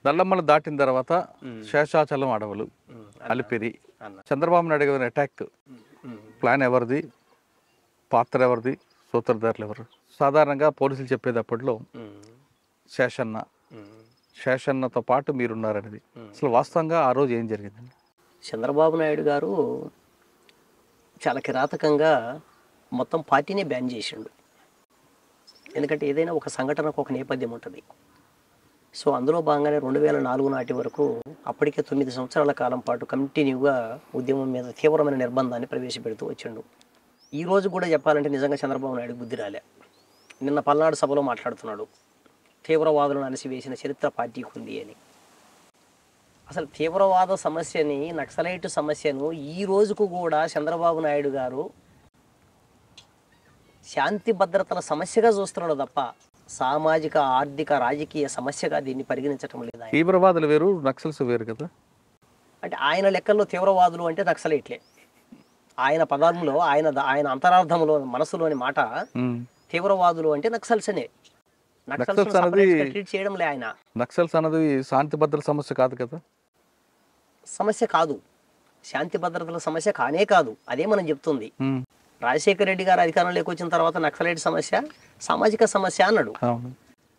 నల్లమ్మలు దాటిన తర్వాత శేషాచలం అడవులు, అలిపిరి, చంద్రబాబు నాయుడు గారి అటాక్ ప్లాన్ ఎవరిది, పాత్ర ఎవరిది, సూత్రధారులు ఎవరు? సాధారణంగా పోలీసులు చెప్పేటప్పట్లో శేషన్నతో పాటు మీరున్నారనేది. అసలు వాస్తవంగా ఆ రోజు ఏం జరిగిందండి? చంద్రబాబు నాయుడు గారు చాలా కిరాతకంగా మొత్తం పార్టీనే బ్యాన్ చేసిండు. ఎందుకంటే ఏదైనా ఒక సంఘటనకు ఒక నేపథ్యం ఉంటుంది. సో అందులో భాగంగానే 2004 నాటి వరకు అప్పటికే 9 సంవత్సరాల కాలం పాటు కంటిన్యూగా ఉద్యమం మీద తీవ్రమైన నిర్బంధాన్ని ప్రవేశపెడుతూ వచ్చిండు. ఈ రోజు కూడా చెప్పాలంటే నిజంగా చంద్రబాబు నాయుడు బుద్ధి రాలే. నిన్న పల్నాడు సభలో మాట్లాడుతున్నాడు, తీవ్రవాదులను అణిసివేసిన చరిత్ర పార్టీకి ఉంది అని. అసలు తీవ్రవాద సమస్యని, నక్సలైట్ సమస్యను ఈ రోజుకు కూడా చంద్రబాబు నాయుడు గారు శాంతి భద్రతల సమస్యగా చూస్తున్నాడు తప్ప సామాజిక, ఆర్థిక, రాజకీయ సమస్యగా దీన్ని పరిగణించటం లేదు. తీవ్రవాదులు వేరు, నక్సల్స్ వేరు కదా. అంటే ఆయన లెక్కల్లో తీవ్రవాదులు అంటే నక్సలైట్లే. ఆయన పదార్థంలో, ఆయన అంతరార్థంలో, మనసులోని మాట తీవ్రవాదులు అంటే నక్సల్స్ అనే. నక్సల్స్ అనేది ట్రీట్ చేయడంలే ఆయన. నక్సల్స్ అన్నది శాంతి భద్రతల సమస్య కాదు కదా. సమస్య కాదు, శాంతి భద్రతల సమస్య కానే కాదు. అదే మనం చెప్తుంది. రాజశేఖర రెడ్డి గారు అధికారంలోకి వచ్చిన తర్వాత నక్సలైట్ సమస్య సామాజిక సమస్య అన్నాడు.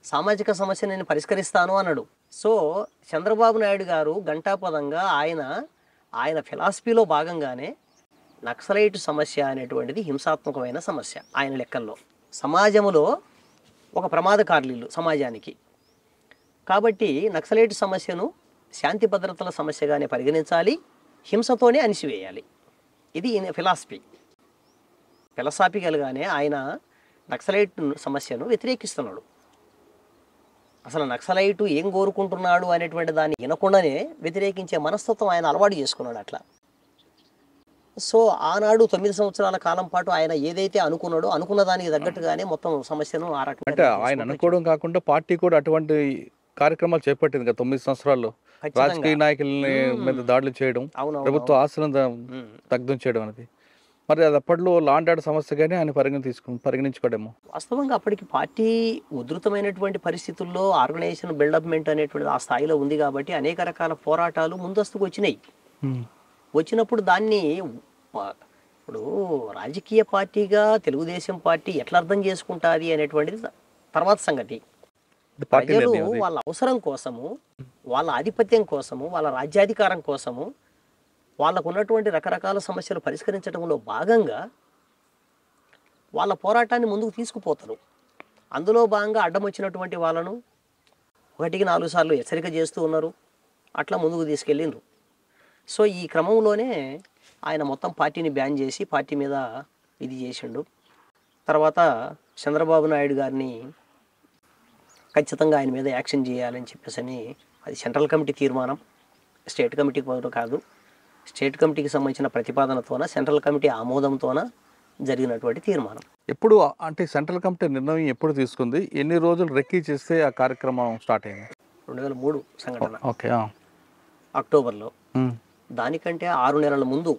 సామాజిక సమస్య నేను పరిష్కరిస్తాను అన్నాడు. సో చంద్రబాబు నాయుడు గారు ఘంటాపదంగా ఆయన ఫిలాసఫీలో భాగంగానే నక్సలైట్ సమస్య అనేటువంటిది హింసాత్మకమైన సమస్య ఆయన లెక్కల్లో. సమాజంలో ఒక ప్రమాదకారులు సమాజానికి. కాబట్టి నక్సలైట్ సమస్యను శాంతి భద్రతల సమస్యగానే పరిగణించాలి, హింసతోనే అణిసివేయాలి. ఇది ఫిలాసాఫికల్గానే ఆయన నక్సలైట్ సమస్యను వ్యతిరేకిస్తున్నాడు. అసలు నక్సలైటు ఏం కోరుకుంటున్నాడు అనేటువంటి దాన్ని వినకుండానే వ్యతిరేకించే మనస్తత్వం ఆయన అలవాటు చేసుకున్నాడు అట్లా. సో ఆనాడు 9 సంవత్సరాల కాలం పాటు ఆయన ఏదైతే అనుకున్నాడో అనుకున్న దానికి తగ్గట్టుగానే మొత్తం సమస్యను ఆ రకంగా అంటే ఆయన అనుకోవడం కాకుండా పార్టీ కూడా అటువంటి కార్యక్రమాలు చేపట్టింది కదా 9 సంవత్సరాల్లో. రాజకీయ నాయకులని మీద దాడులు చేయడం, ప్రభుత్వ ఆస్తులను దగ్ధం చేయడం అనేది. మరి అది అప్పట్లో లాండ్ ఆర్డర్ సమస్యగానే ఆయన పరిగణించుకోవడము. వాస్తవంగా అప్పటికి పార్టీ ఉధృతమైనటువంటి పరిస్థితుల్లో ఆర్గనైజేషన్ బిల్డప్మెంట్ అనేటువంటిది ఆ స్థాయిలో ఉంది కాబట్టి అనేక రకాల పోరాటాలు ముందస్తుకు వచ్చినాయి. వచ్చినప్పుడు దాన్ని ఇప్పుడు రాజకీయ పార్టీగా తెలుగుదేశం పార్టీ ఎట్లా అర్థం చేసుకుంటుంది అనేటువంటిది తర్వాత సంగతి. ప్రజలు వాళ్ళ అవసరం కోసము, వాళ్ళ ఆధిపత్యం కోసము, వాళ్ళ రాజ్యాధికారం కోసము, వాళ్ళకు ఉన్నటువంటి రకరకాల సమస్యలు పరిష్కరించడంలో భాగంగా వాళ్ళ పోరాటాన్ని ముందుకు తీసుకుపోతారు. అందులో భాగంగా అడ్డం వచ్చినటువంటి వాళ్ళను 1కి 4 సార్లు హెచ్చరిక చేస్తూ ఉన్నారు, అట్లా ముందుకు తీసుకెళ్ళిండ్రు. సో ఈ క్రమంలోనే ఆయన మొత్తం పార్టీని బ్యాన్ చేసి పార్టీ మీద ఇది చేసిండు. తర్వాత చంద్రబాబు నాయుడు గారిని ఖచ్చితంగా ఆయన మీద యాక్షన్ చేయాలని చెప్పేసి అని, అది సెంట్రల్ కమిటీ తీర్మానం, స్టేట్ కమిటీ కాదు. స్టేట్ కమిటీకి సంబంధించిన ప్రతిపాదనతోన, సెంట్రల్ కమిటీ ఆమోదంతోన జరిగినటువంటి తీర్మానం. ఎప్పుడు అంటే సెంట్రల్ కమిటీ నిర్ణయం ఎప్పుడు తీసుకుంది, ఎన్ని రోజులు రెక్కీ చేస్తే ఆ కార్యక్రమం స్టార్ట్ అయింది? 2003 సంఘటన. ఓకే, అక్టోబర్లో. దానికంటే 6 నెలల ముందు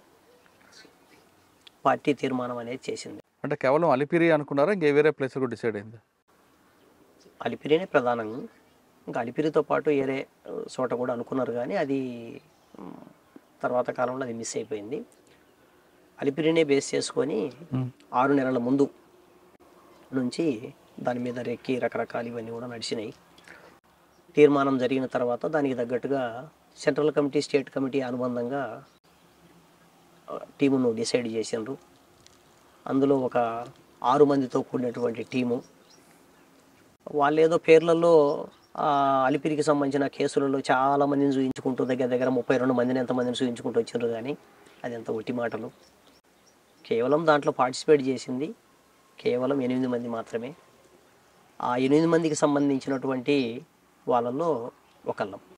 పార్టీ తీర్మానం అనేది చేసింది. అంటే కేవలం అలిపిరి అనుకున్నారా, ఇంకే వేరే ప్లేస్ కూడా డిసైడ్ అయింది? అలిపిరినే ప్రధానం. ఇంకా అలిపిరితో పాటు వేరే చోట కూడా అనుకున్నారు, కానీ అది తర్వాత కాలంలో అది మిస్ అయిపోయింది. అలిపిరినే బేస్ చేసుకొని 6 నెలల ముందు నుంచి దాని మీద రెక్కి రకరకాలు ఇవన్నీ కూడా నడిచినాయి. తీర్మానం జరిగిన తర్వాత దానికి తగ్గట్టుగా సెంట్రల్ కమిటీ, స్టేట్ కమిటీ అనుబంధంగా టీమును డిసైడ్ చేసిండ్రు. అందులో ఒక 6 మందితో కూడినటువంటి టీము. వాళ్ళు ఏదో పేర్లలో అలిపిరికి సంబంధించిన కేసులలో చాలా మందిని చూయించుకుంటూ దగ్గర 32 మందిని ఎంతమందిని చూయించుకుంటూ వచ్చిండ్రు, కానీ అది ఎంత ఒట్టి మాటలు. కేవలం దాంట్లో పార్టిసిపేట్ చేసింది కేవలం 8 మంది మాత్రమే. ఆ 8 మందికి సంబంధించినటువంటి వాళ్ళల్లో ఒకళ్ళం.